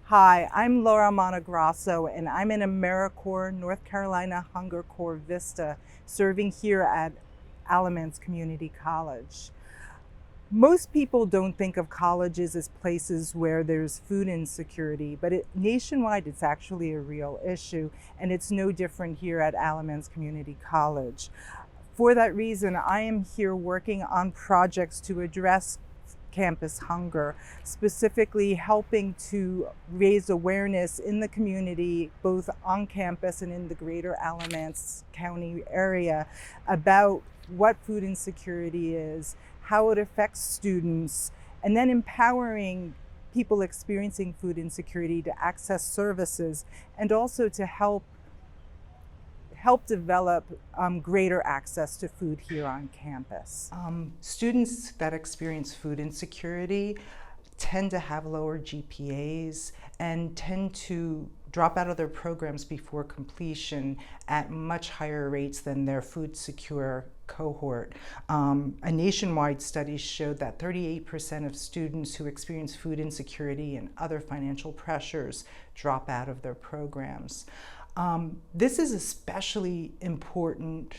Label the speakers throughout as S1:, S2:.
S1: Hi, I'm Laura Montegrasso, and I'm in AmeriCorps, North Carolina Hunger Corps Vista, serving here at Alamance Community College. Most people don't think of colleges as places where there's food insecurity, but nationwide it's actually a real issue, and it's no different here at Alamance Community College. For that reason, I am here working on projects to address campus hunger, specifically helping to raise awareness in the community, both on campus and in the greater Alamance County area, about what food insecurity is, how it affects students, and then empowering people experiencing food insecurity to access services and also to help develop greater access to food here on campus. Students that experience food insecurity tend to have lower GPAs and tend to drop out of their programs before completion at much higher rates than their food secure cohort. A nationwide study showed that 38% of students who experience food insecurity and other financial pressures drop out of their programs. This is especially important,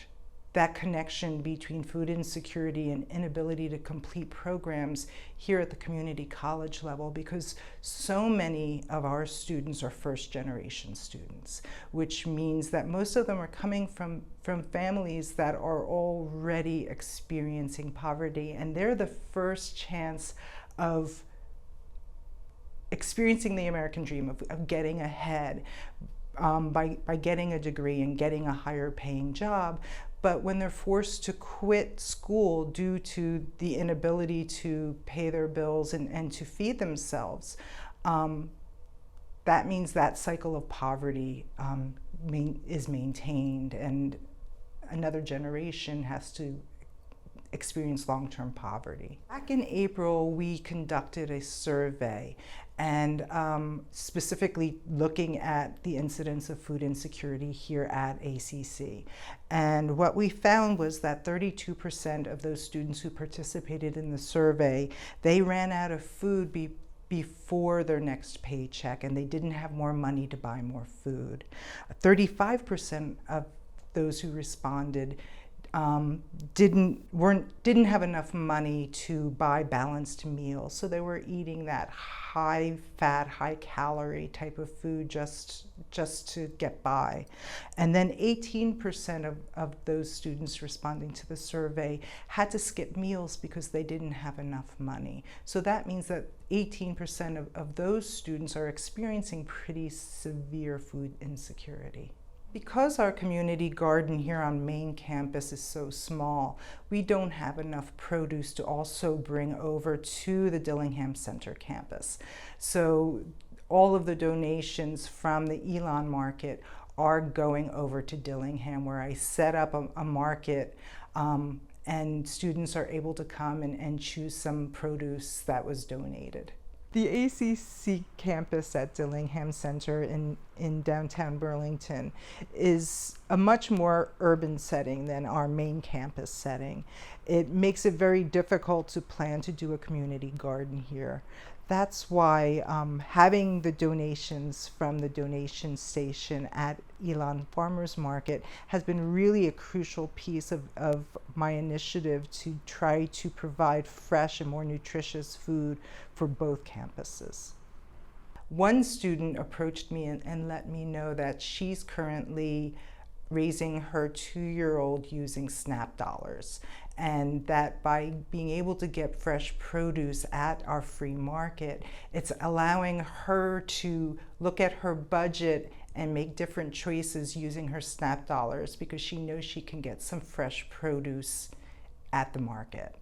S1: that connection between food insecurity and inability to complete programs here at the community college level, because so many of our students are first-generation students, which means that most of them are coming from families that are already experiencing poverty, and they're the first chance of experiencing the American dream of getting ahead. By getting a degree and getting a higher paying job. But when they're forced to quit school due to the inability to pay their bills and to feed themselves, that means that cycle of poverty is maintained, and another generation has to experience long-term poverty. Back in April, we conducted a survey, and specifically looking at the incidence of food insecurity here at ACC. And what we found was that 32% of those students who participated in the survey, they ran out of food before their next paycheck, and they didn't have more money to buy more food. 35% of those who responded didn't have enough money to buy balanced meals, so they were eating that high fat, high calorie type of food just to get by. And then 18% of those students responding to the survey had to skip meals because they didn't have enough money. So that means that 18% of those students are experiencing pretty severe food insecurity. Because our community garden here on main campus is so small, we don't have enough produce to also bring over to the Dillingham Center campus. So all of the donations from the Elon market are going over to Dillingham, where I set up a market, and students are able to come and choose some produce that was donated. The ACC campus at Dillingham Center in downtown Burlington is a much more urban setting than our main campus setting. It makes it very difficult to plan to do a community garden here. That's why having the donations from the donation station at Elon Farmers Market has been really a crucial piece of my initiative to try to provide fresh and more nutritious food for both campuses. One student approached me and let me know that she's currently raising her 2-year-old using SNAP dollars, and that by being able to get fresh produce at our free market, it's allowing her to look at her budget and make different choices using her SNAP dollars, because she knows she can get some fresh produce at the market.